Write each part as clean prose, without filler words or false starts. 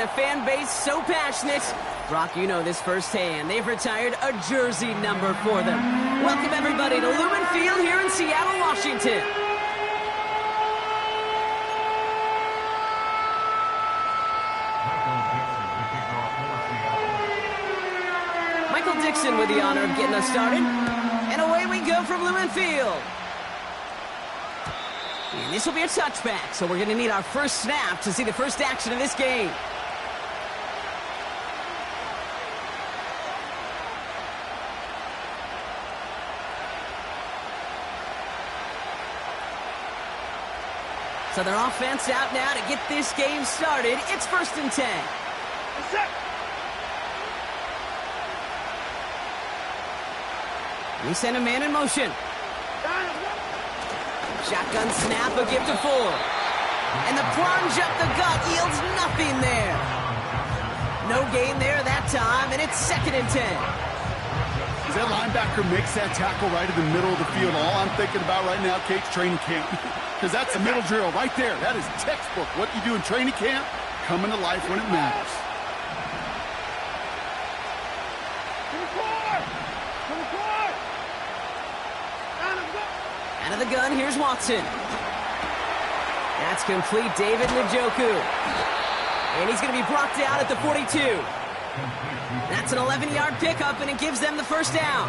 and a fan base so passionate. Brock, you know this firsthand. They've retired a jersey number for them. Welcome, everybody, to Lumen Field here in Seattle, Washington. Michael Dixon with the honor of getting us started. And away we go from Lumen Field. And this will be a touchback, so we're going to need our first snap to see the first action of this game. So their offense out now to get this game started. It's 1st and 10. We send a man in motion. Shotgun snap, a give to Ford. And the plunge up the gut yields nothing there. No gain there that time, and it's 2nd and 10. As that linebacker makes that tackle right in the middle of the field, all I'm thinking about right now, Kate's training camp. Because that's a middle drill right there. That is textbook. What you do in training camp, coming to life when it matters. Out of the gun, here's Watson. That's complete, David Njoku. And he's going to be brought down at the 42. That's an 11-yard pickup, and it gives them the first down.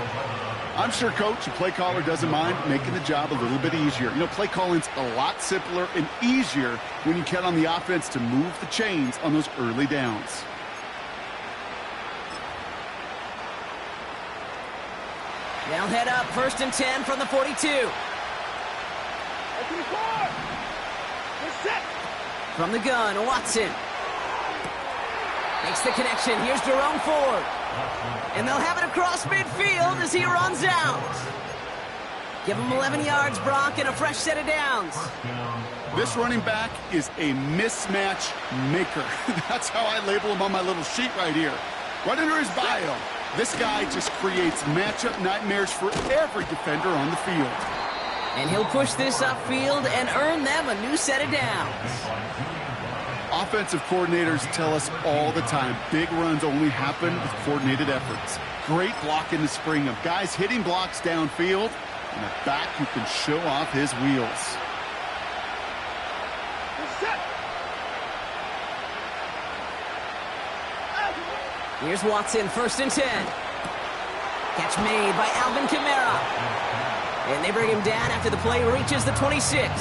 I'm sure, Coach, the play caller doesn't mind making the job a little bit easier. You know, play calling's a lot simpler and easier when you count on the offense to move the chains on those early downs. They'll head up 1st and 10 from the 42. From the gun, Watson. Makes the connection. Here's Jerome Ford. And they'll have it across midfield as he runs out. Give him 11 yards, Brock, and a fresh set of downs. This running back is a mismatch maker. That's how I label him on my little sheet right here. Right under his bio, this guy just creates matchup nightmares for every defender on the field. And he'll push this upfield and earn them a new set of downs. Offensive coordinators tell us all the time, big runs only happen with coordinated efforts. Great block in the spring of guys hitting blocks downfield, and a back who can show off his wheels. Here's Watson, 1st and 10. Catch made by Alvin Kamara. And they bring him down after the play reaches the 26.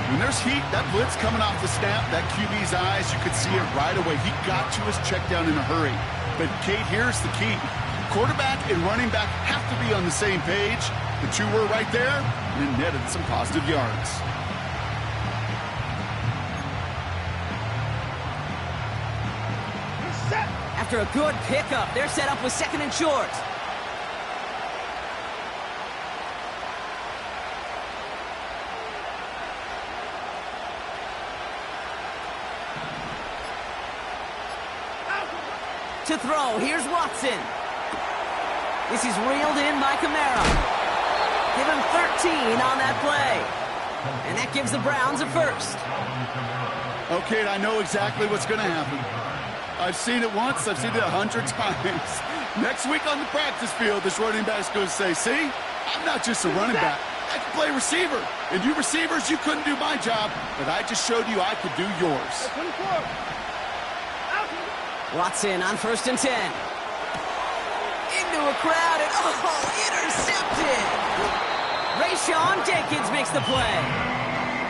When there's heat, that blitz coming off the snap, that QB's eyes, you could see it right away. He got to his check down in a hurry. But, Kate, here's the key. Quarterback and running back have to be on the same page. The two were right there, and it netted some positive yards. After a good pickup, they're set up with 2nd and short. To throw, here's Watson. This is reeled in by Kamara. Give him 13 on that play. And that gives the Browns a first. Okay, I know exactly what's going to happen. I've seen it once, I've seen it 100 times. Next week on the practice field, this running back's going to say, see, I'm not just a running back. I can play receiver. And you receivers, you couldn't do my job, but I just showed you I could do yours. Watson on 1st and 10. Into a crowd and, intercepted! Rayshawn Jenkins makes the play.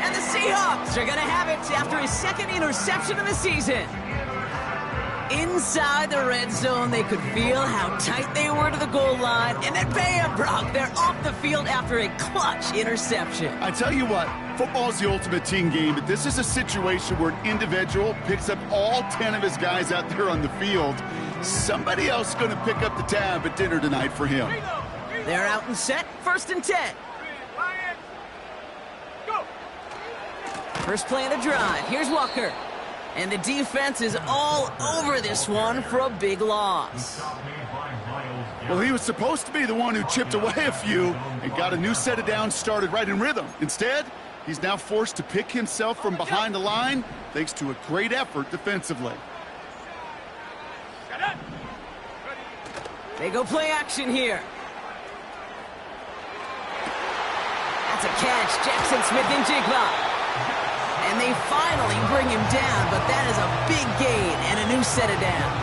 And the Seahawks are going to have it after his 2nd interception of the season. Inside the red zone, they could feel how tight they were to the goal line. And then bam, Brock, they're off the field after a clutch interception. I tell you what, football is the ultimate team game, but this is a situation where an individual picks up all 10 of his guys out there on the field. Somebody else is going to pick up the tab at dinner tonight for him. They're out and set, 1st and 10. First play of the drive, here's Walker. And the defense is all over this one for a big loss. Well, he was supposed to be the one who chipped away a few and got a new set of downs started right in rhythm. Instead, he's now forced to pick himself from behind the line. thanks to a great effort defensively. They go play action here. That's a catch. Jackson Smith-Njigba. And they finally bring him down, but that is a big gain and a new set of downs.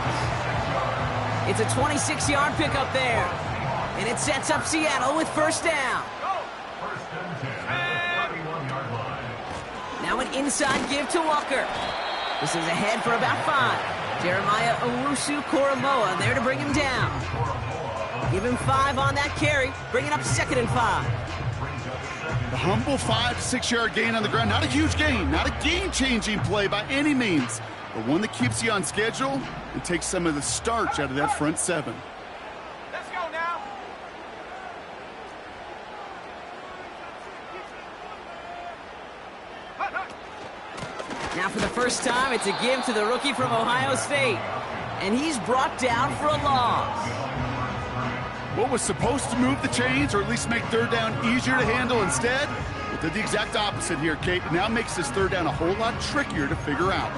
It's a 26-yard pickup there. And it sets up Seattle with first down. Now an inside give to Walker. This is ahead for about 5. Jeremiah Owusu-Koramoah there to bring him down. Give him 5 on that carry, bringing up 2nd and 5. The humble 5 to 6 yard gain on the ground. Not a huge gain, not a game-changing play by any means, but one that keeps you on schedule and takes some of the starch out of that front 7. Let's go now. Now for the first time, it's a give to the rookie from Ohio State. And he's brought down for a loss. What was supposed to move the chains, or at least make 3rd down easier to handle instead, it did the exact opposite here, Kate. It now makes this 3rd down a whole lot trickier to figure out.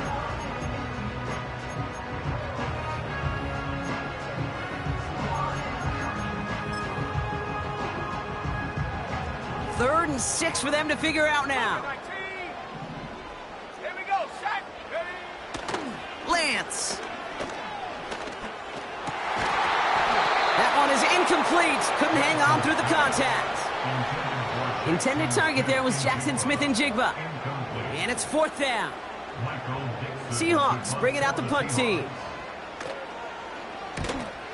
Third and 6 for them to figure out now. Here we go. Shot. Ready. Lance. That one is incomplete. Couldn't hang on through the contact. Intended target there was Jackson Smith-Njigba. And it's 4th down. Seahawks bringing out the punt team.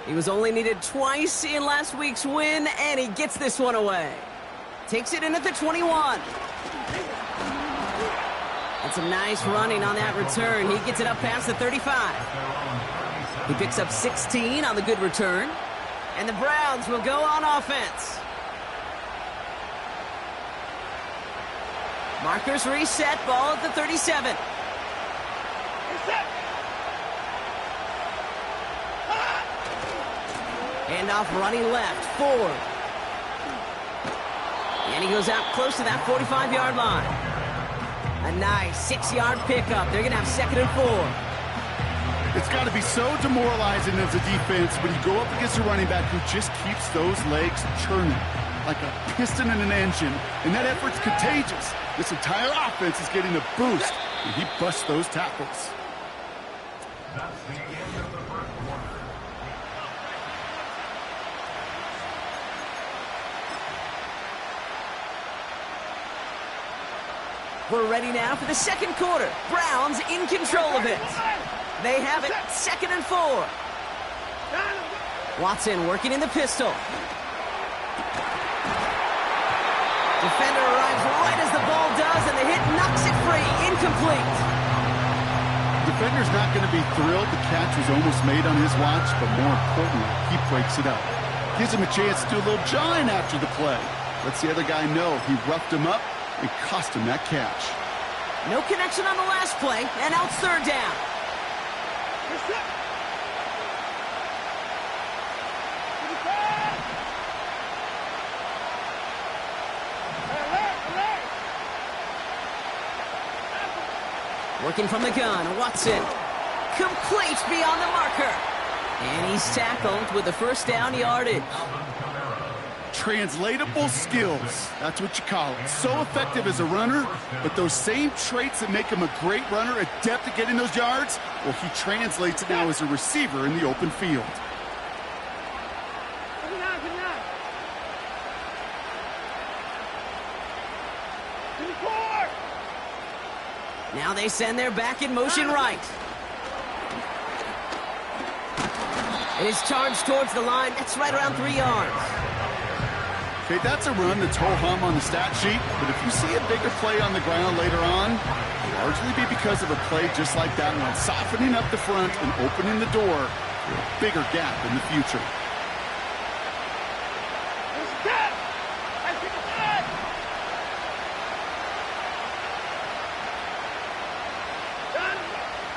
He was only needed twice in last week's win, and he gets this one away. Takes it in at the 21. And some nice running on that return. He gets it up past the 35. He picks up 16 on the good return. And the Browns will go on offense. Markers reset, ball at the 37. Handoff running left, Ford. And he goes out close to that 45-yard line. A nice 6-yard pickup. They're going to have 2nd and 4. It's got to be so demoralizing as a defense when you go up against a running back who just keeps those legs churning like a piston in an engine. And that effort's contagious. This entire offense is getting a boost, and he busts those tackles. That's the end of the first quarter. We're ready now for the 2nd quarter. Browns in control of it. They have it, 2nd and 4. Watson working in the pistol. Defender arrives right as the ball does, and the hit knocks it free. Incomplete. Defender's not going to be thrilled the catch was almost made on his watch, but more importantly, he breaks it up. Gives him a chance to do a little jawing after the play. Lets the other guy know he roughed him up and cost him that catch. No connection on the last play, and now it's 3rd down. Working from the gun, Watson. Complete beyond the marker. And he's tackled with the 1st down yardage. Translatable skills. That's what you call it. So effective as a runner, but those same traits that make him a great runner, adept at getting those yards, well, he translates it now as a receiver in the open field. Now they send their back in motion right. It is charged towards the line. That's right around 3 yards. Okay, that's a run that's ho-hum on the stat sheet, but if you see a bigger play on the ground later on, it'll largely be because of a play just like that one, softening up the front and opening the door for a bigger gap in the future.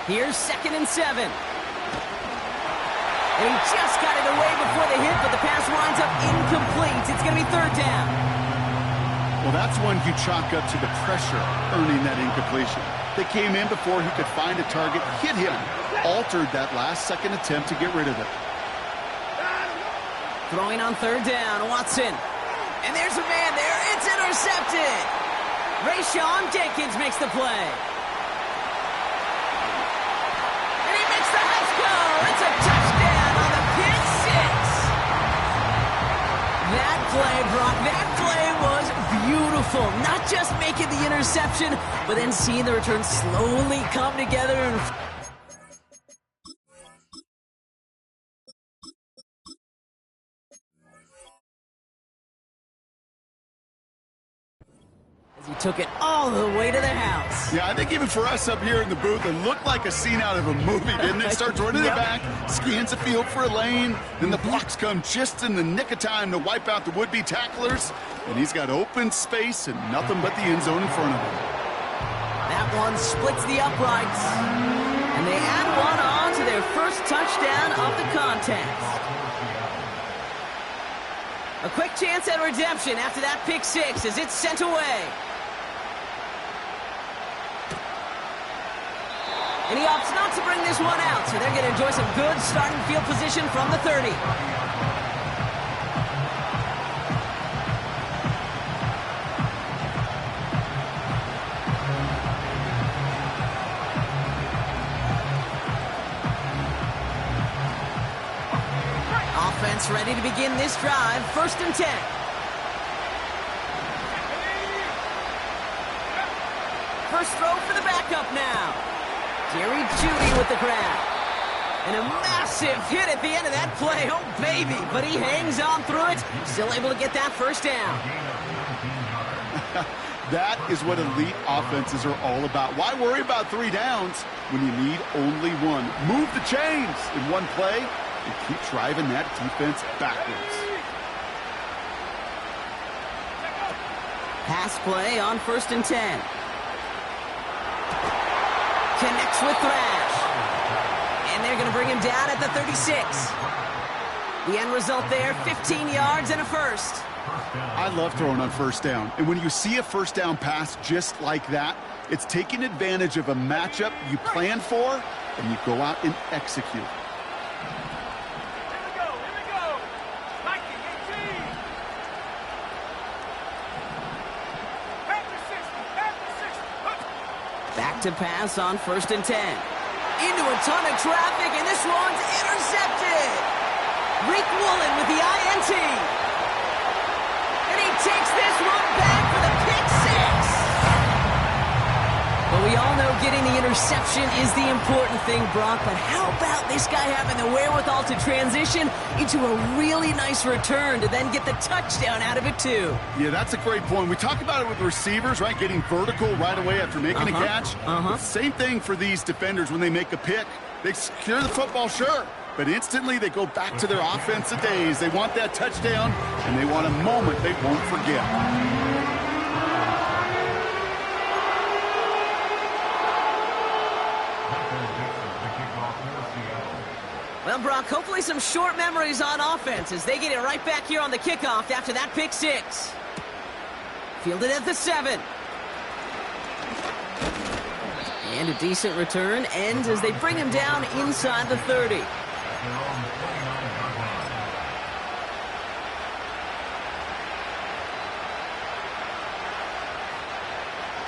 Here's 2nd and 7. And he just got it away before the hit, but the pass winds up incomplete. It's going to be 3rd down. Well, that's one you chalk up to the pressure earning that incompletion. They came in before he could find a target, hit him, altered that last-second attempt to get rid of it. Throwing on third down, Watson. And there's a man there. It's intercepted. Rayshawn Jenkins makes the play. And he makes the house go. It's a touchdown on the pick six. That play, Brock, that play was beautiful. Not just making the interception, but then seeing the return slowly come together and he took it all the way to the house. Yeah, I think even for us up here in the booth, it looked like a scene out of a movie, didn't it? Starts running Yep. the back, scans the field for a lane, then the blocks come just in the nick of time to wipe out the would-be tacklers, and he's got open space and nothing but the end zone in front of him. That one splits the uprights. And they add one on to their first touchdown of the contest. A quick chance at redemption after that pick six as it's sent away. And he opts not to bring this one out, so they're going to enjoy some good starting field position from the 30. Offense ready to begin this drive. 1st and 10. First throw for the backup now. Jerry Jeudy with the grab. And a massive hit at the end of that play. Oh, baby. But he hangs on through it. Still able to get that first down. That is what elite offenses are all about. Why worry about 3 downs when you need only one? Move the chains in one play and keep driving that defense backwards. Pass play on 1st and 10. Connects with Thrash. And they're going to bring him down at the 36. The end result there, 15 yards and a first. I love throwing on 1st down. And when you see a 1st down pass just like that, it's taking advantage of a matchup you planned for, and you go out and execute. Here we go. Mikey, 18. Back to 60. Back to pass on 1st and 10. Into a ton of traffic, and this one's intercepted. Rick Woolen with the INT. And he takes this one back for the pick six. Well, we all know getting the interception is the important thing, Brock, but how about this guy having the wherewithal to transition into a really nice return to then get the touchdown out of it, too? Yeah, that's a great point. We talk about it with receivers, right? Getting vertical right away after making a catch. Same thing for these defenders when they make a pick. They secure the football, sure, but instantly they go back to their offensive days. They want that touchdown, and they want a moment they won't forget. Well, Brock, hopefully some short memories on offense as they get it right back here on the kickoff after that pick six. Fielded at the 7. And a decent return ends as they bring him down inside the 30.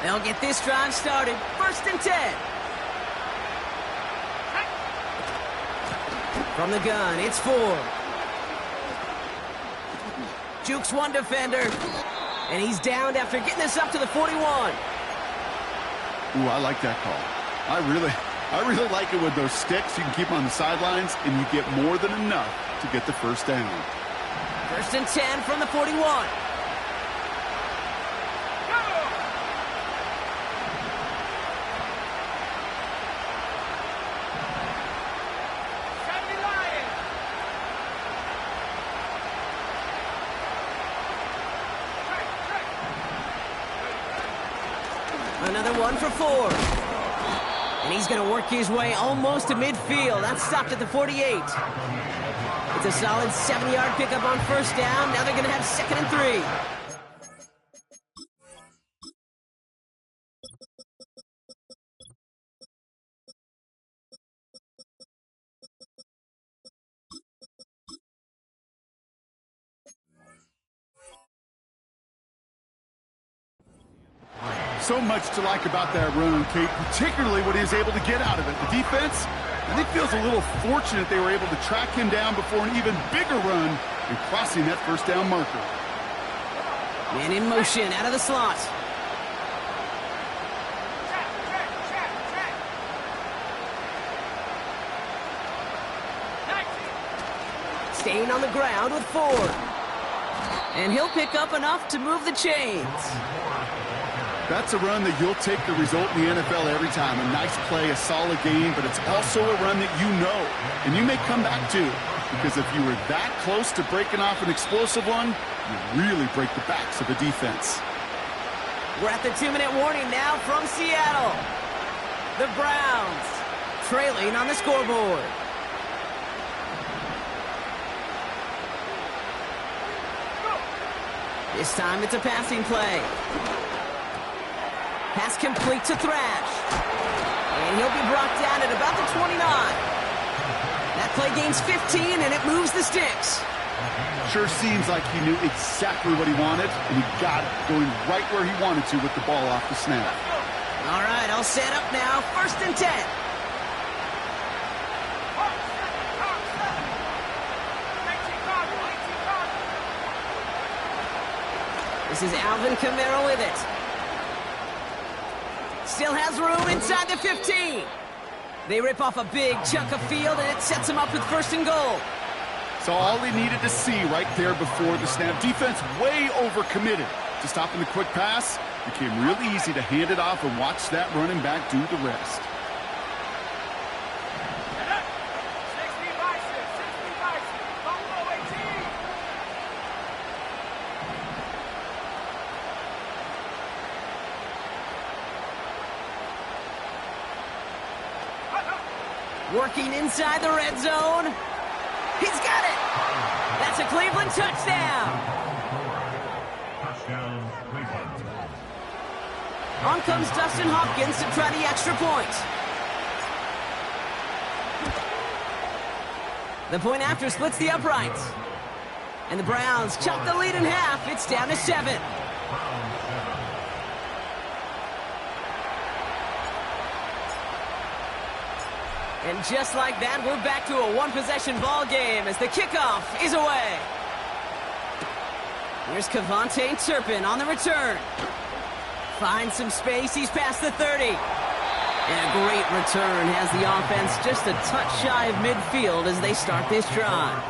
They'll get this drive started. 1st and 10. From the gun, it's 4. Jukes one defender. And he's downed after getting this up to the 41. Ooh, I like that call. I really like it with those sticks. You can keep them on the sidelines, and you get more than enough to get the first down. 1st and 10 from the 41. Another one for 4. And he's going to work his way almost to midfield. That's stopped at the 48. It's a solid 7-yard pickup on 1st down. Now they're going to have 2nd and 3. So much to like about that run, Kate, particularly what he was able to get out of it. The defense, I think, feels a little fortunate they were able to track him down before an even bigger run and crossing that first down marker. Man in motion, out of the slot. Staying on the ground with Ford. And he'll pick up enough to move the chains. That's a run that you'll take the result in the NFL every time. A nice play, a solid game, but it's also a run that you know, and you may come back to. Because if you were that close to breaking off an explosive one, you really break the backs of a defense. We're at the 2-minute warning now from Seattle. The Browns trailing on the scoreboard. This time it's a passing play. Pass complete to Thrash. And he'll be brought down at about the 29. That play gains 15, and it moves the sticks. Sure seems like he knew exactly what he wanted, and he got it going right where he wanted to with the ball off the snap. All right, all set up now. 1st and 10. This is Alvin Kamara with it. Still has room inside the 15. They rip off a big chunk of field, and it sets them up with 1st and goal. So all he needed to see right there before the snap. Defense way overcommitted to stopping the quick pass. Became really easy to hand it off and watch that running back do the rest. Working inside the red zone. He's got it. That's a Cleveland touchdown. Touchdown, Cleveland. On comes Dustin Hopkins to try the extra point. The point after splits the uprights. And the Browns chop the lead in half. It's down to 7. And just like that, we're back to a one-possession ball game as the kickoff is away. Here's Kevontae Turpin on the return. Finds some space. He's past the 30. And a great return has the offense just a touch shy of midfield as they start this drive.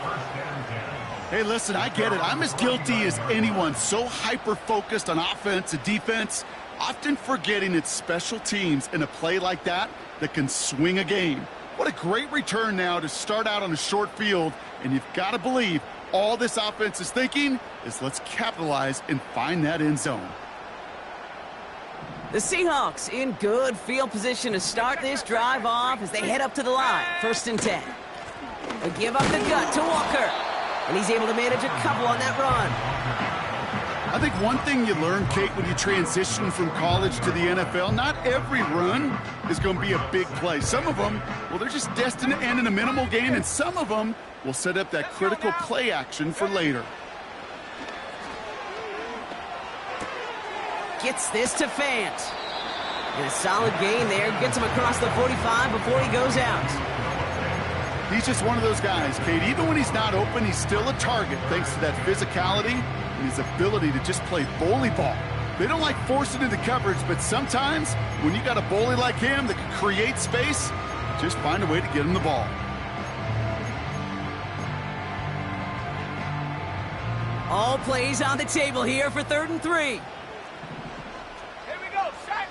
Hey, listen, I get it. I'm as guilty as anyone. So hyper-focused on offense and defense, often forgetting it's special teams in a play like that can swing a game. What a great return now to start out on a short field, and you've got to believe all this offense is thinking is let's capitalize and find that end zone. The Seahawks in good field position to start this drive off as they head up to the line. 1st and 10. They give up the gut to Walker, and he's able to manage a couple on that run. I think one thing you learn, Kate, when you transition from college to the NFL, not every run is going to be a big play. Some of them, well, they're just destined to end in a minimal gain, and some of them will set up that critical play action for later. Gets this to Fant. And a solid gain there. Gets him across the 45 before he goes out. He's just one of those guys, Kate. Even when he's not open, he's still a target thanks to that physicality and his ability to just play bully ball. They don't like forcing into coverage, but sometimes when you got a bully like him that can create space, just find a way to get him the ball. All plays on the table here for 3rd and 3. Here we go, set.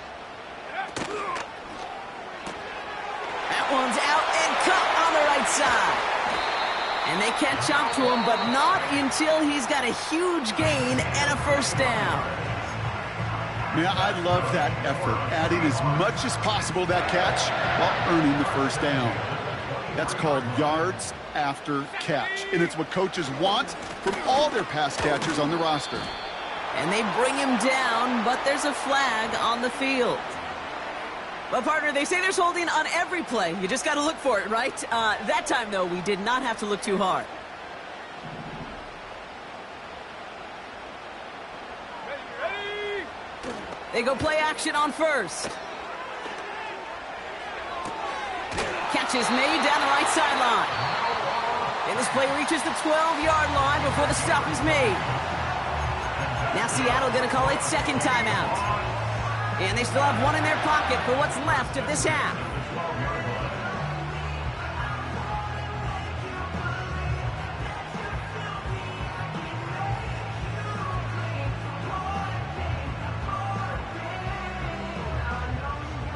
That one's out and cut on the right side. And they catch up to him, but not until he's got a huge gain and a 1st down. Man, I love that effort, adding as much as possible to that catch while earning the 1st down. That's called yards after catch, and it's what coaches want from all their pass catchers on the roster. And they bring him down, but there's a flag on the field. Well, partner, they say there's holding on every play. You just got to look for it, right? That time, though, we did not have to look too hard. They go play action on first. Catch is made down the right sideline. And this play reaches the 12-yard line before the stop is made. Now Seattle going to call it second timeout. And they still have one in their pocket for what's left of this half.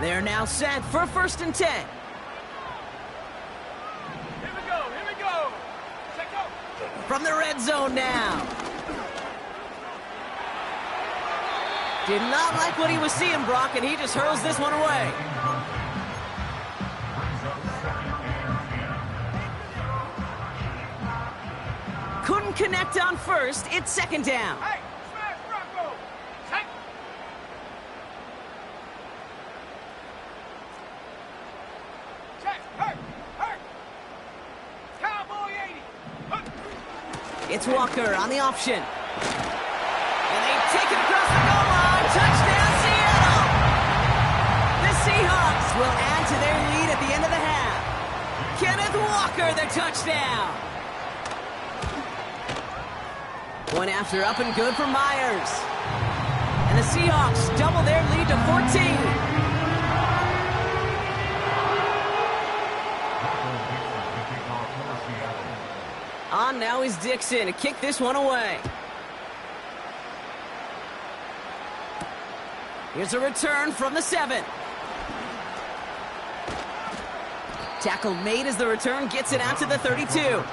They're now set for 1st and 10. Here we go, here we go. Check out. From the red zone now. Did not like what he was seeing, Brock, and he just hurls this one away. Couldn't connect on first. It's 2nd down. Hey, smash Bronco. Check. Check. Hurt. Hurt. Cowboy 80. Hurt. It's Walker on the option. And they take it across the goal line. Touchdown, Seattle! The Seahawks will add to their lead at the end of the half. Kenneth Walker, the touchdown. One after up and good for Myers. And the Seahawks double their lead to 14. On now is Dixon to kick this one away. Here's a return from the 7. Tackle made as the return gets it out to the 32.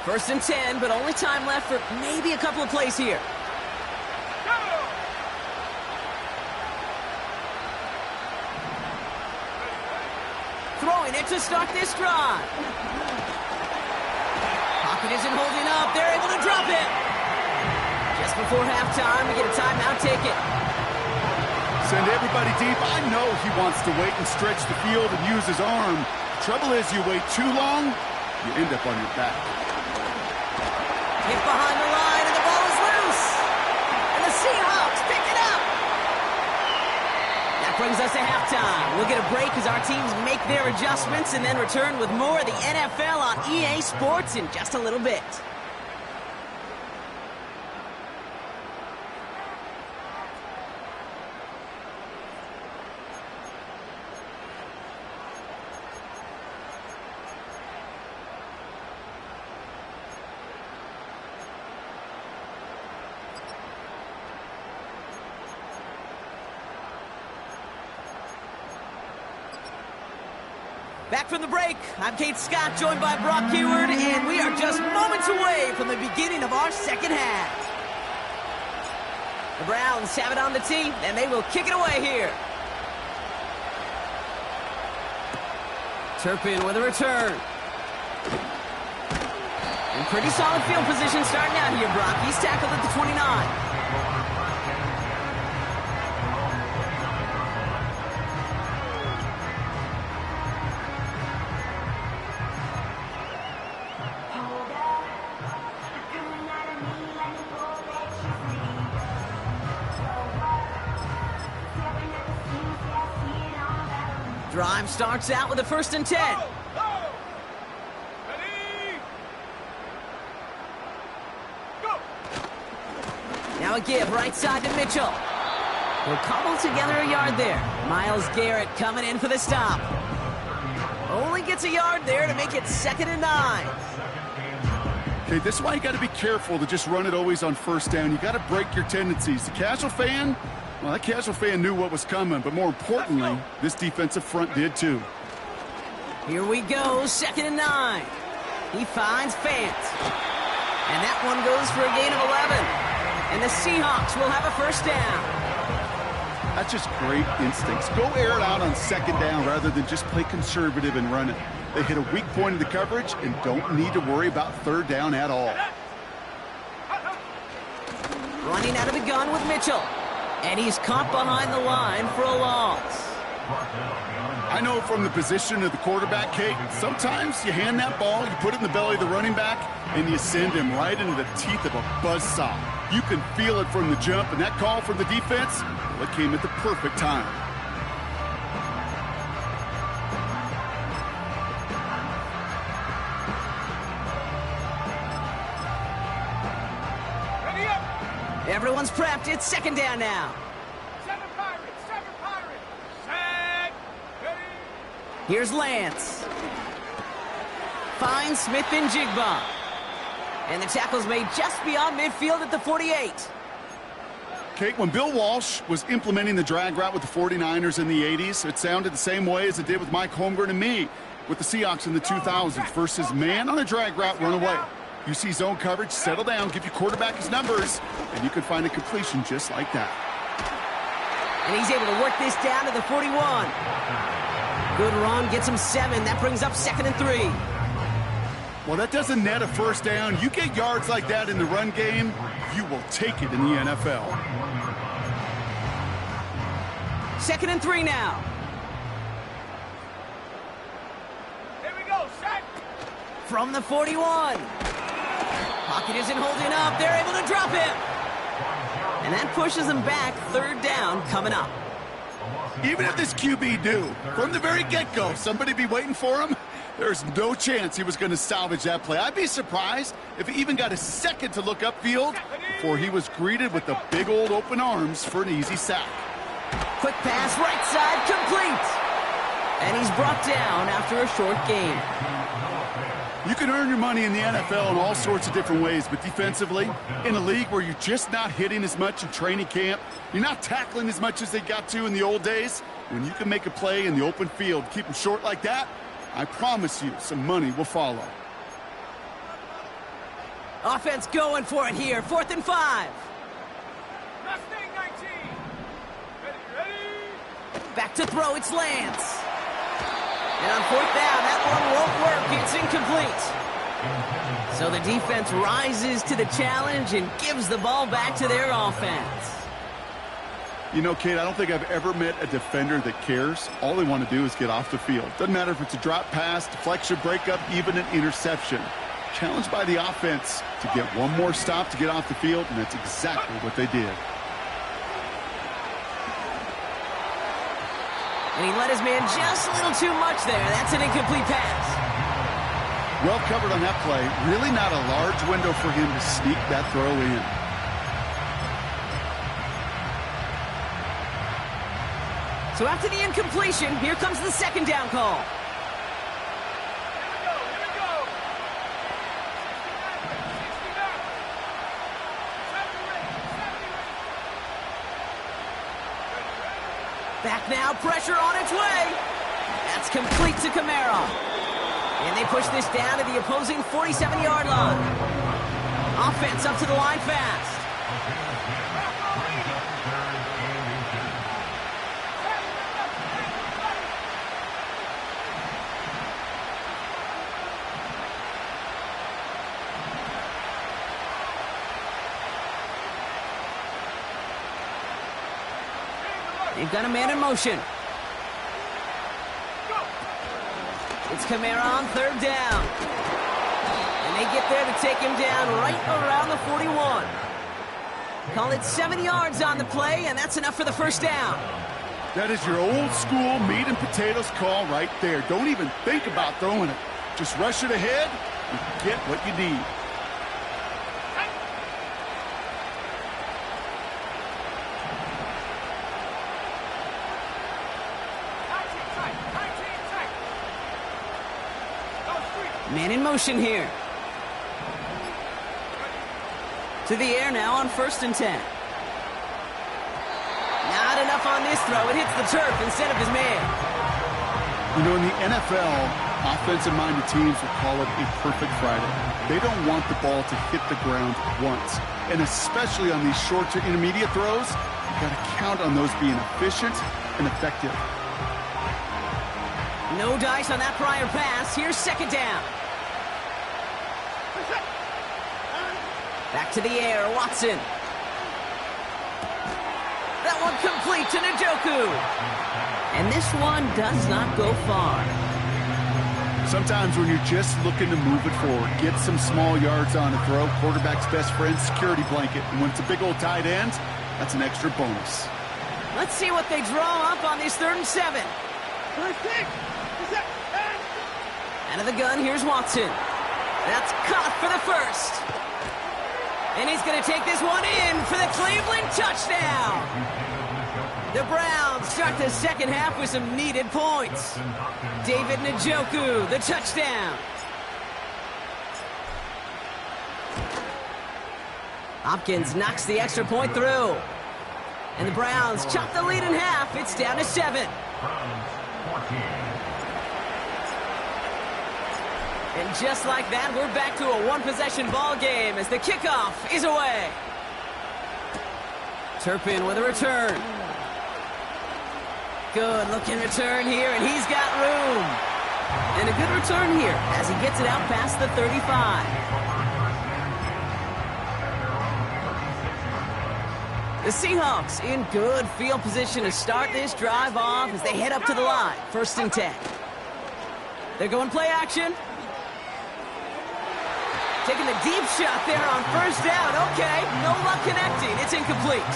First and 10, but only time left for maybe a couple of plays here. Go! Throwing it to start this drive. Pocket isn't holding up. They're able to drop it. Just before halftime, we get a timeout ticket. Send everybody deep. I know he wants to wait and stretch the field and use his arm. The trouble is you wait too long, you end up on your back. Hit behind the line, and the ball is loose. And the Seahawks pick it up. That brings us to halftime. We'll get a break as our teams make their adjustments and then return with more of the NFL on EA Sports in just a little bit. Back from the break, I'm Kate Scott, joined by Brock Heward, and we are just moments away from the beginning of our second half. The Browns have it on the tee, and they will kick it away here. Turpin with a return. In pretty solid field position starting out here, Brock. He's tackled at the 29. Drive starts out with a 1st and 10. Go! Ready? Go! Now a give right side to Mitchell. He'll cobble together a yard there. Myles Garrett coming in for the stop. Only gets a yard there to make it 2nd and 9. Okay, this is why you got to be careful to just run it always on 1st down. You got to break your tendencies. The casual fan, well, that casual fan knew what was coming, but more importantly, this defensive front did too. Here we go, 2nd and 9. He finds Fant. And that one goes for a gain of 11. And the Seahawks will have a 1st down. That's just great instincts. Go air it out on 2nd down rather than just play conservative and run it. They hit a weak point in the coverage and don't need to worry about 3rd down at all. Finding out of the gun with Mitchell. And he's caught behind the line for a loss. I know from the position of the quarterback, Kate, sometimes you hand that ball, you put it in the belly of the running back, and you send him right into the teeth of a buzzsaw. You can feel it from the jump, and that call from the defense, well, it came at the perfect time. Ready up. Everyone's prepped. It's second down now. 7 Pirates. 7 Pirates. Set. Ready. Here's Lance. Finds Smith and Jigba. And the tackle's made just beyond midfield at the 48. Kate, when Bill Walsh was implementing the drag route with the 49ers in the 80s, it sounded the same way as it did with Mike Holmgren and me with the Seahawks in the 2000s versus man on a drag route, run away. You see zone coverage, settle down, give your quarterback his numbers, and you can find a completion just like that. And he's able to work this down to the 41. Good run, gets him 7. That brings up 2nd and 3. Well, that doesn't net a first down. You get yards like that in the run game, you will take it in the NFL. 2nd and 3 now. Here we go. Set. From the 41. Pocket isn't holding up. They're able to drop him. And that pushes them back. 3rd down coming up. Even if this QB knew from the very get-go somebody be waiting for him, there's no chance he was going to salvage that play. I'd be surprised if he even got a second to look upfield before he was greeted with the big old open arms for an easy sack. Quick pass, right side, complete. And he's brought down after a short game. You can earn your money in the NFL in all sorts of different ways, but defensively, in a league where you're just not hitting as much in training camp, you're not tackling as much as they got to in the old days, when you can make a play in the open field, keep them short like that, I promise you some money will follow. Offense going for it here. 4th and 5. Mustang 19. Ready. Back to throw. It's Lance. And on 4th down, that one won't work. It's incomplete. So the defense rises to the challenge and gives the ball back to their offense. You know, Kate, I don't think I've ever met a defender that cares. All they want to do is get off the field. Doesn't matter if it's a drop pass, deflection, breakup, even an interception. Challenged by the offense to get one more stop to get off the field, and that's exactly what they did. And he let his man just a little too much there. That's an incomplete pass. Well covered on that play. Really not a large window for him to sneak that throw in. So after the incompletion, here comes the 2nd down call. Here we go. 69. Back now, pressure on its way. That's complete to Kamara. And they push this down to the opposing 47-yard line. Offense up to the line fast. They've got a man in motion. It's Kamara on 3rd down. And they get there to take him down right around the 41. Call it 7 yards on the play, and that's enough for the 1st down. That is your old school meat and potatoes call right there. Don't even think about throwing it. Just rush it ahead and get what you need. Man in motion here. To the air now on 1st and 10. Not enough on this throw. It hits the turf instead of his man. You know, in the NFL, offensive-minded teams will call it a perfect Friday. They don't want the ball to hit the ground once. And especially on these short to intermediate throws, you've got to count on those being efficient and effective. No dice on that prior pass. Here's 2nd down. Back to the air, Watson. one complete to Njoku. And this one does not go far. Sometimes when you're just looking to move it forward, get some small yards on a throw, quarterback's best friend, security blanket. And when it's a big old tight end, that's an extra bonus. Let's see what they draw up on these 3rd and 7. Out of the gun, here's Watson. That's caught for the first. And he's going to take this one in for the Cleveland touchdown. The Browns start the second half with some needed points. David Njoku, the touchdown. Hopkins knocks the extra point through. And the Browns chop the lead in half. It's down to 7. And just like that, we're back to a one-possession ball game as the kickoff is away. Turpin with a return. Good looking return here, and he's got room. And a good return here as he gets it out past the 35. The Seahawks in good field position to start this drive off as they head up to the line. 1st and 10. They're going play action. Taking the deep shot there on 1st down. Okay, no luck connecting. It's incomplete.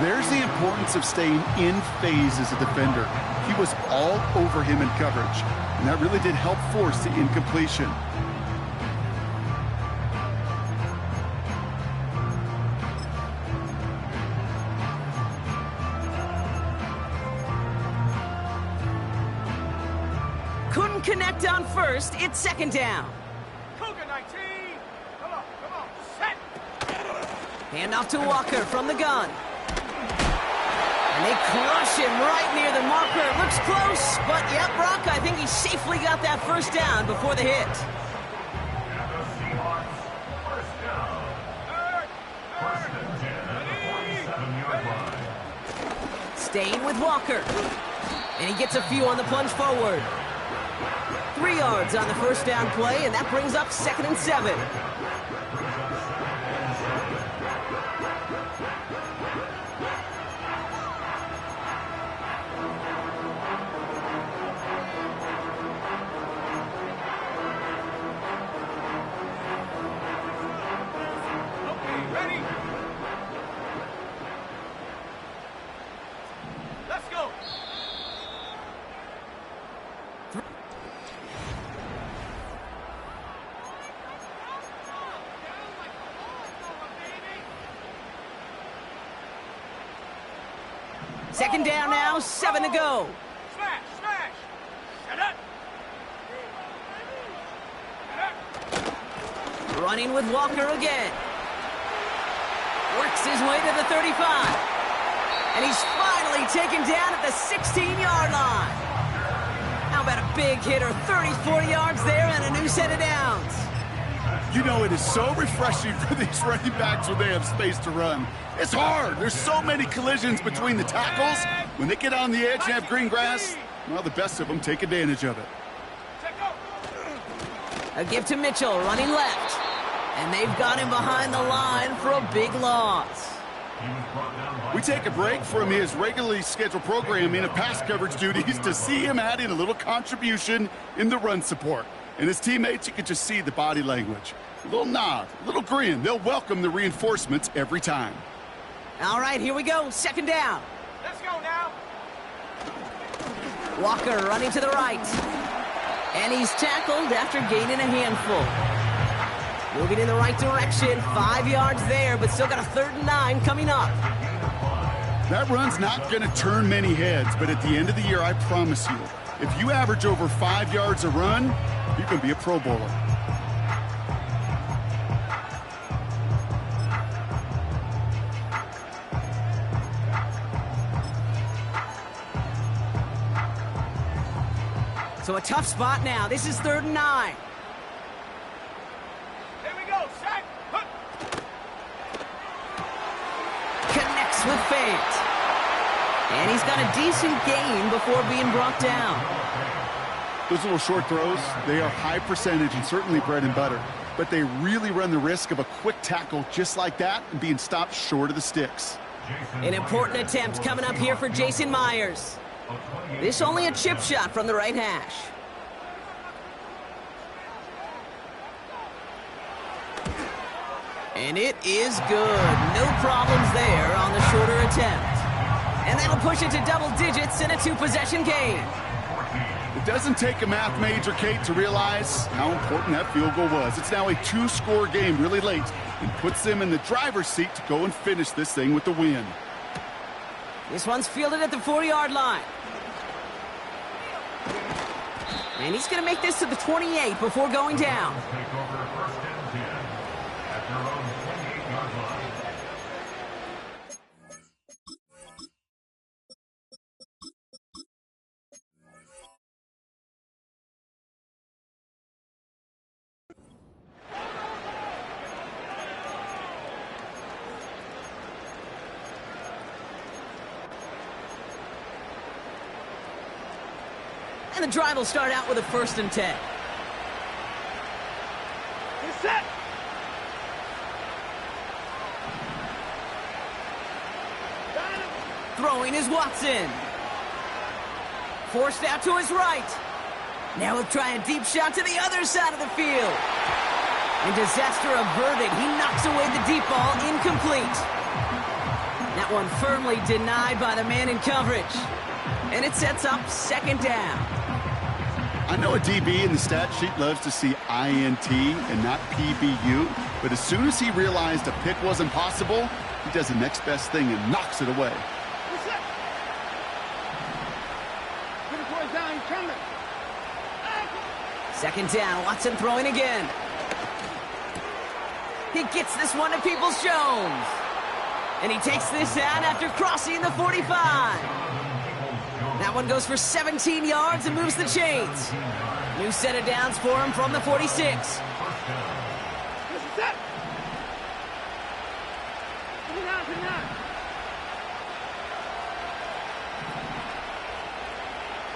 There's the importance of staying in phase as a defender. He was all over him in coverage, and that really did help force the incompletion. Couldn't connect on 1st. It's 2nd down. Cougar 19. Come on, set. Handoff to Walker from the gun. And they crush him right near the marker. Looks close, but yeah, Brock, I think he safely got that 1st down before the hit. And the Seahawks, 1st down. 1st and 10 at the 47-yard line. Staying with Walker. And he gets a few on the plunge forward. 3 yards on the 1st down play, and that brings up 2nd and 7. Okay, ready? Let's go. Second down now, 7 to go. Smash, smash. Set up. Running with Walker again. Works his way to the 35. And he's finally taken down at the 16-yard line. How about a big hitter, 30, 40 yards there and a new set of downs. You know, it is so refreshing for these running backs when they have space to run. It's hard. There's so many collisions between the tackles. When they get on the edge and have green grass, well, the best of them take advantage of it. A give to Mitchell, running left. And they've got him behind the line for a big loss. We take a break from his regularly scheduled programming of pass coverage duties to see him adding a little contribution in the run support. And his teammates, you can just see the body language. A little nod, a little grin. They'll welcome the reinforcements every time. All right, here we go. 2nd down. Let's go now. Walker running to the right. And he's tackled after gaining a handful. Moving in the right direction. 5 yards there, but still got a 3rd and 9 coming up. That run's not going to turn many heads, but at the end of the year, I promise you, if you average over 5 yards a run, you can be a Pro Bowler. So a tough spot now. This is 3rd and 9. Here we go, set. Hook. Connects with Fant. And he's got a decent gain before being brought down. Those little short throws, they are high percentage and certainly bread and butter. But they really run the risk of a quick tackle just like that and being stopped short of the sticks. An important attempt coming up here for Jason Myers. This only a chip shot from the right hash. And it is good. No problems there on the shorter attempt. And that'll push it to double digits in a two-possession game. It doesn't take a math major, Kate, to realize how important that field goal was. It's now a two-score game really late and puts them in the driver's seat to go and finish this thing with the win. This one's fielded at the 40-yard line. And he's going to make this to the 28 before going down. Take over first and 10 at their own 28-yard line. And the drive will start out with a 1st and 10. Get set. Throwing is Watson. Forced out to his right. Now he'll try a deep shot to the other side of the field. And disaster averted. He knocks away the deep ball, incomplete. That one firmly denied by the man in coverage. And it sets up 2nd down. I know a DB in the stat sheet loves to see INT and not PBU, but as soon as he realized a pick wasn't possible, he does the next best thing and knocks it away. Get set. Get it towards down. He's coming. 2nd down. Watson throwing again. He gets this one to Peoples-Jones. And he takes this out after crossing the 45. That one goes for 17 yards and moves the chains. New set of downs for him from the 46. This is set. Get it out to 9.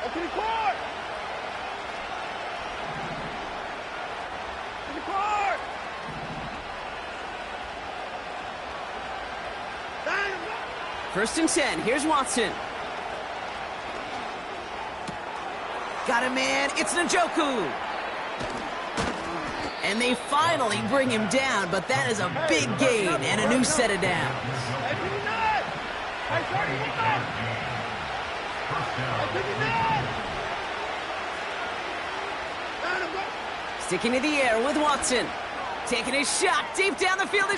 Up to the court. To the court. Down. 1st and 10. Here's Watson. Got a man. It's Njoku. And they finally bring him down, but that is a big gain and a new set of downs. Sticking to the air with Watson. Taking his shot deep down the field.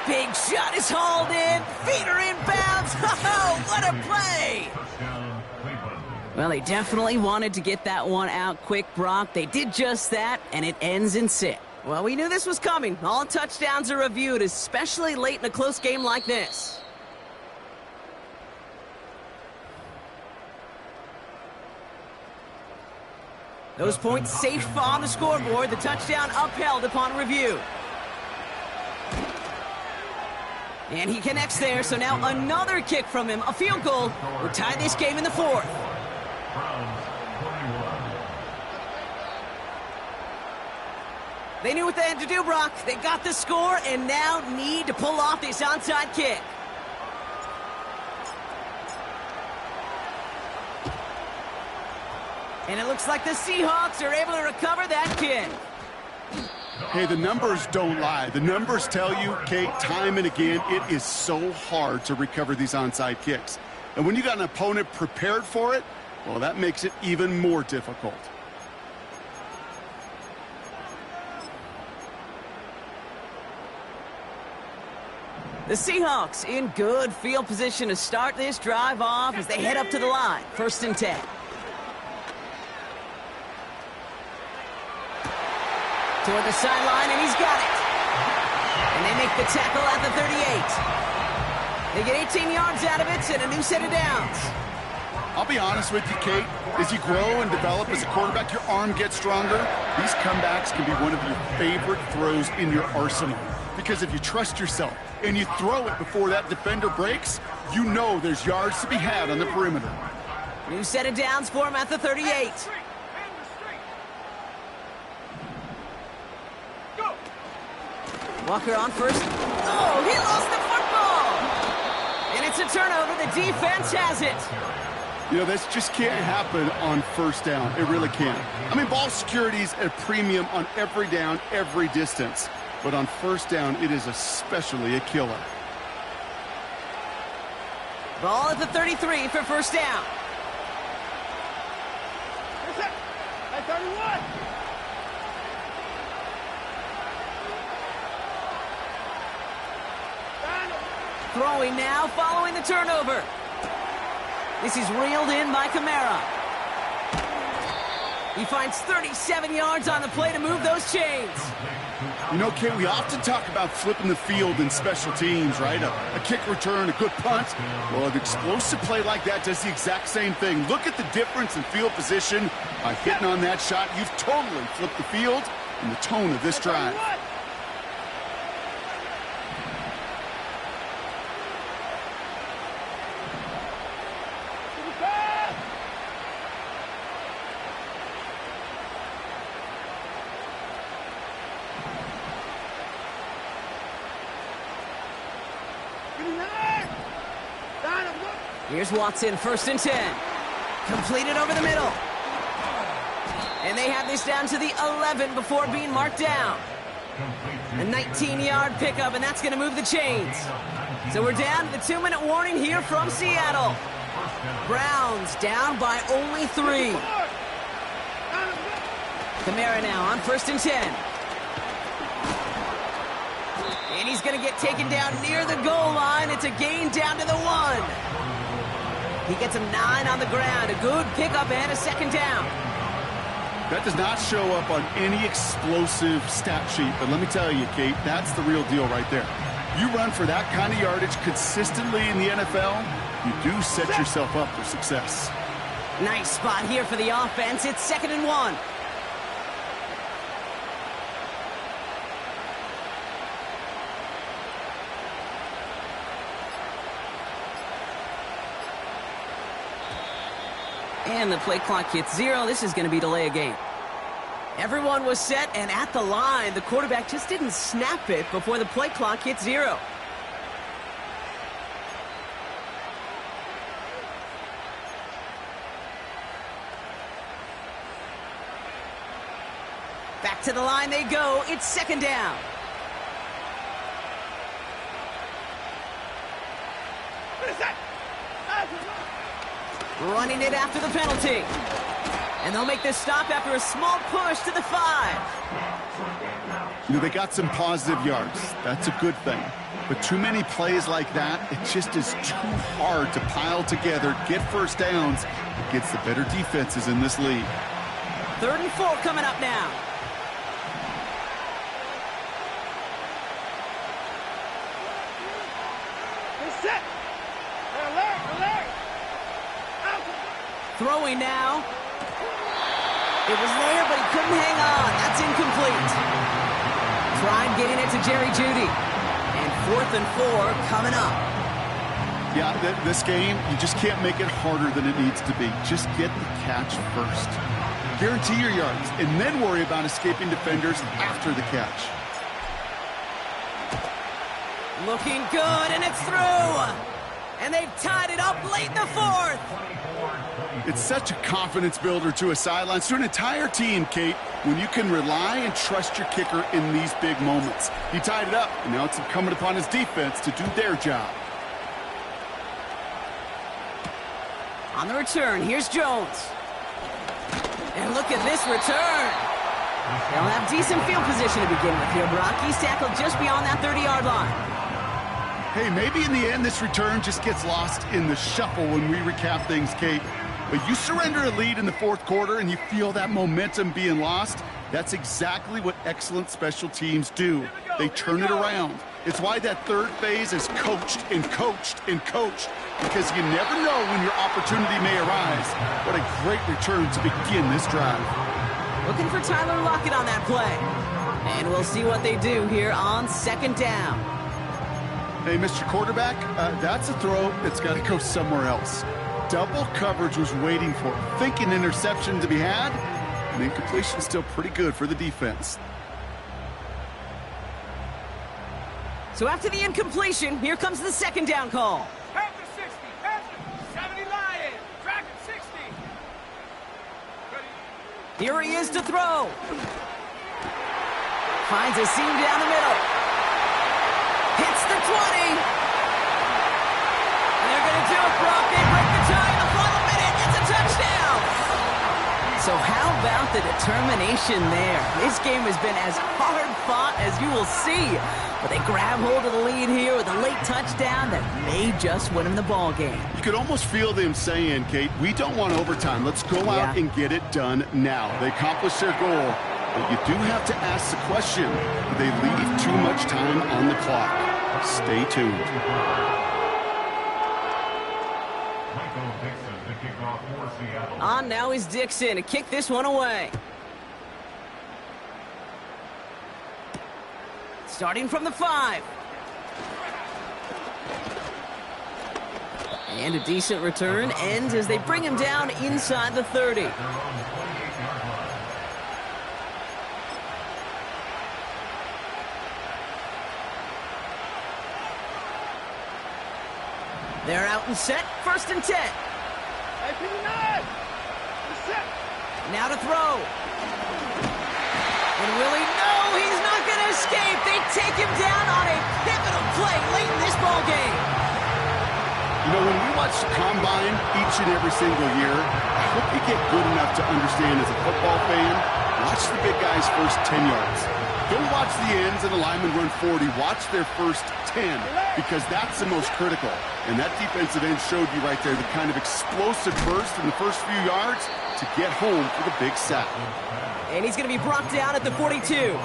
Big shot is hauled in. Feet are in bounds. Oh, what a play! Well, they definitely wanted to get that one out quick, Brock. They did just that, and it ends in 6. Well, we knew this was coming. All touchdowns are reviewed, especially late in a close game like this. Those points safe on the scoreboard. The touchdown upheld upon review. And he connects there, so now another kick from him. A field goal would tie this game in the 4th. They knew what they had to do, Brock. They got the score and now need to pull off this onside kick. And it looks like the Seahawks are able to recover that kick. Hey, the numbers don't lie. The numbers tell you, Kate, time and again, it is so hard to recover these onside kicks. And when you got an opponent prepared for it, well, that makes it even more difficult. The Seahawks in good field position to start this drive off as they head up to the line. 1st and 10. Toward the sideline, and he's got it. And they make the tackle at the 38. They get 18 yards out of it and a new set of downs. I'll be honest with you, Kate. As you grow and develop as a quarterback, your arm gets stronger. These comebacks can be one of your favorite throws in your arsenal. Because if you trust yourself and you throw it before that defender breaks, you know there's yards to be had on the perimeter. New set of downs for him at the 38. Walker on first. Oh, he lost the football! And it's a turnover. The defense has it. You know, this just can't happen on first down. It really can't. I mean, ball security's at a premium on every down, every distance. But on first down, it is especially a killer. Ball at the 33 for first down. Hey, 31. Throwing now, following the turnover. This is reeled in by Kamara. He finds 37 yards on the play to move those chains. You know, Kate, we often talk about flipping the field in special teams, right? A kick return, a good punt. Well, an explosive play like that does the exact same thing. Look at the difference in field position. By hitting on that shot, you've totally flipped the field and the tone of this drive. Here's Watson, 1st and 10. Completed over the middle. And they have this down to the 11 before being marked down. A 19-yard pickup, and that's going to move the chains. So we're down to the 2-minute warning here from Seattle. Browns down by only 3. Kamara now on 1st and 10. And he's going to get taken down near the goal line. It's a gain down to the 1. He gets him 9 on the ground. A good pickup and a 2nd down. That does not show up on any explosive stat sheet, but let me tell you, Kate, that's the real deal right there. You run for that kind of yardage consistently in the NFL, you do set yourself up for success. Nice spot here for the offense. It's 2nd and 1. And the play clock hits 0. This is going to be delay a game. Everyone was set and at the line. The quarterback just didn't snap it before the play clock hit 0. Back to the line they go. It's 2nd down. Running it after the penalty. And they'll make this stop after a small push to the 5. You know, they got some positive yards. That's a good thing. But too many plays like that, it just is too hard to pile together, get first downs against the better defenses in this league. 3rd and 4 coming up now. Set. Alert, alert. Throwing now. It was there, but he couldn't hang on. That's incomplete. Tried getting it to Jerry Jeudy. And 4th and 4 coming up. Yeah, this game, you just can't make it harder than it needs to be. Just get the catch first. Guarantee your yards, and then worry about escaping defenders after the catch. Looking good, and it's through. And they've tied it up late in the 4th. It's such a confidence builder to a sideline, to an entire team, Kate, when you can rely and trust your kicker in these big moments. He tied it up, and now it's incumbent upon his defense to do their job. On the return, here's Jones. And look at this return. They'll have decent field position to begin with here, Brock. He's tackled just beyond that 30-yard line. Hey, maybe in the end this return just gets lost in the shuffle when we recap things, Kate. But you surrender a lead in the 4th quarter and you feel that momentum being lost. That's exactly what excellent special teams do. They turn it around. It's why that 3rd phase is coached and coached and coached, because you never know when your opportunity may arise. What a great return to begin this drive. Looking for Tyler Lockett on that play. And we'll see what they do here on 2nd down. Hey, Mr. Quarterback, that's a throw that's got to go somewhere else. Double coverage was waiting for it. Thinking interception to be had, and incompletion still pretty good for the defense. So after the incompletion, here comes the 2nd down call. Have the Here he is to throw. Finds a seam down the middle. Hits the 20. And they're going to do it, Brock. They break the tie in the final minute. It's a touchdown. So how about the determination there? This game has been as hard fought as you will see. But they grab hold of the lead here with a late touchdown that may just win them the ball game. You could almost feel them saying, Kate, we don't want overtime. Let's go out and get it done now. They accomplished their goal, but you do have to ask the question, do they leave too much time on the clock? Stay tuned. On now is Dixon to kick this one away. Starting from the 5. And a decent return ends as they bring him down inside the 30. They're out and set, 1st and 10. Now to throw. And will he? No, he's not going to escape. They take him down on a pivotal play late in this ball game. You know, when we watch the Combine each and every single year, I hope you get good enough to understand as a football fan, watch the big guys' first 10 yards. Don't watch the ends and the linemen run 40. Watch their first 10, because that's the most critical. And that defensive end showed you right there the kind of explosive burst in the first few yards to get home for the big sack. And he's going to be brought down at the 42.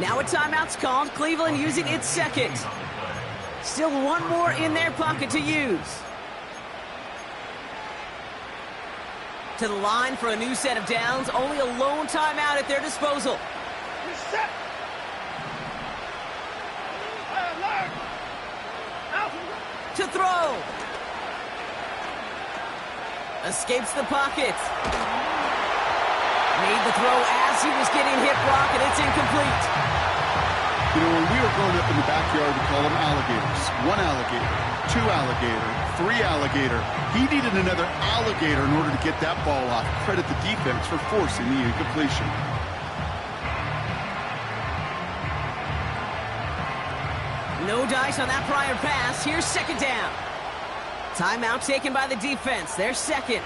Now a timeout's called. Cleveland using its second. Still one more in their pocket to use. To the line for a new set of downs. Only a lone timeout at their disposal. To throw. Escapes the pocket. Made the throw as he was getting hit, Brock, and it's incomplete. You know, when we were growing up in the backyard, we call them alligators. 1 alligator, 2 alligator, 3 alligator. He needed another alligator in order to get that ball off. Credit the defense for forcing the incompletion. No dice on that prior pass. Here's 2nd down. Timeout taken by the defense. Their second.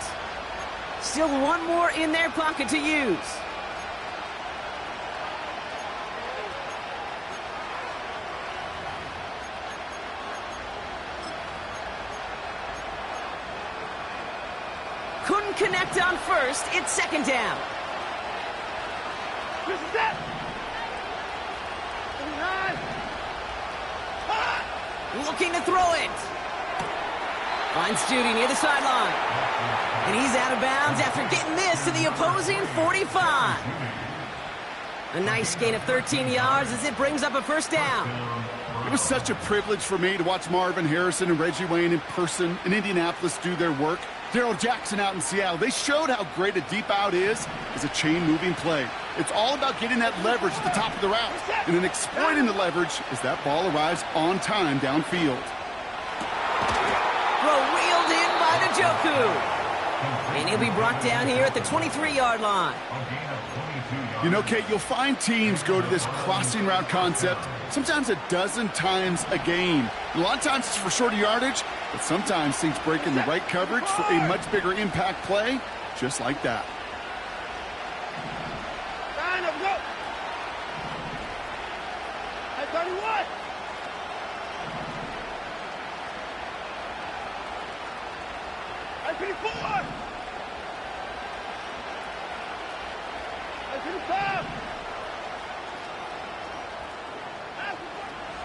Still one more in their pocket to use. Couldn't connect on first. It's 2nd down. Looking to throw it. Finds Judy near the sideline. And he's out of bounds after getting this to the opposing 45. A nice gain of 13 yards as it brings up a 1st down. It was such a privilege for me to watch Marvin Harrison and Reggie Wayne in person in Indianapolis do their work. Darrell Jackson out in Seattle. They showed how great a deep out is as a chain-moving play. It's all about getting that leverage at the top of the route and then exploiting the leverage as that ball arrives on time downfield. Throw wheeled in by Njoku. And he'll be brought down here at the 23-yard line. You know, Kate, you'll find teams go to this crossing route concept sometimes a dozen times a game. A lot of times it's for shorter yardage, but sometimes things break in the right coverage for a much bigger impact play, just like that.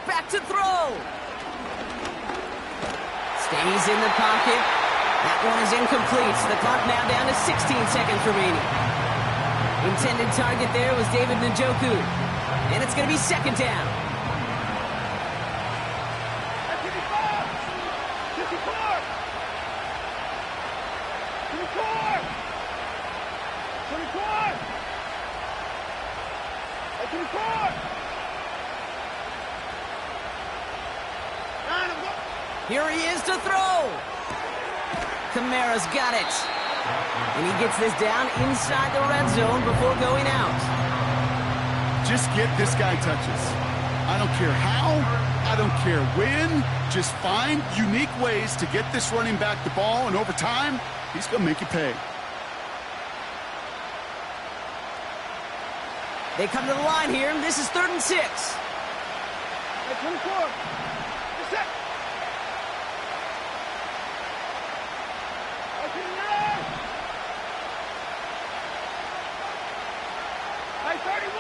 Back to throw. Stays in the pocket. That one is incomplete. The clock now down to 16 seconds remaining. Intended target there was David Njoku. And it's going to be 2nd down. Here he is to throw. Kamara's got it. And he gets this down inside the red zone before going out. Just get this guy touches. I don't care how, I don't care when. Just find unique ways to get this running back the ball, and over time, he's going to make you pay. They come to the line here, and this is 3rd and 6. Hey, 24. That's it. Hey, 31.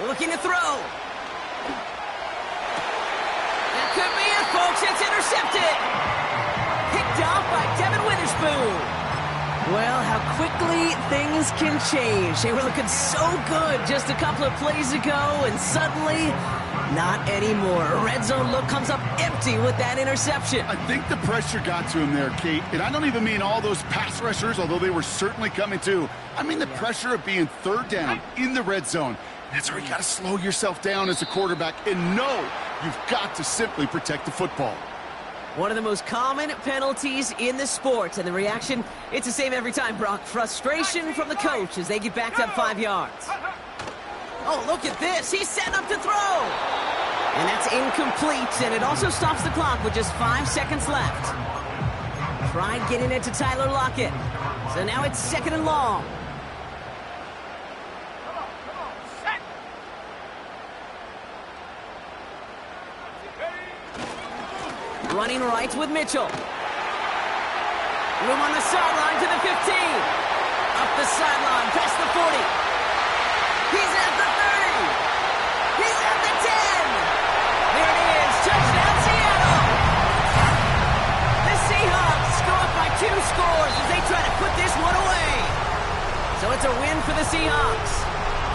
Looking to throw. That could be it, folks. It's intercepted. Picked off by Devin Witherspoon. Well, how quickly things can change. They were looking so good just a couple of plays ago, and suddenly, not anymore. A red zone look comes up empty with that interception. I think the pressure got to him there, Kate. And I don't even mean all those pass rushers, although they were certainly coming too. I mean the pressure of being 3rd down in the red zone. That's where you got to slow yourself down as a quarterback and know you've got to simply protect the football. One of the most common penalties in the sport, and the reaction, it's the same every time, Brock. Frustration from the coach as they get backed up 5 yards. Oh, look at this. He's setting up to throw. And that's incomplete, and it also stops the clock with just 5 seconds left. Tried getting it to Tyler Lockett. So now it's 2nd and long. Running right with Mitchell. Room on the sideline to the 15. Up the sideline, past the 40. He's at the 30. He's at the 10. There it is. Touchdown, Seattle. The Seahawks go up by 2 scores as they try to put this one away. So it's a win for the Seahawks.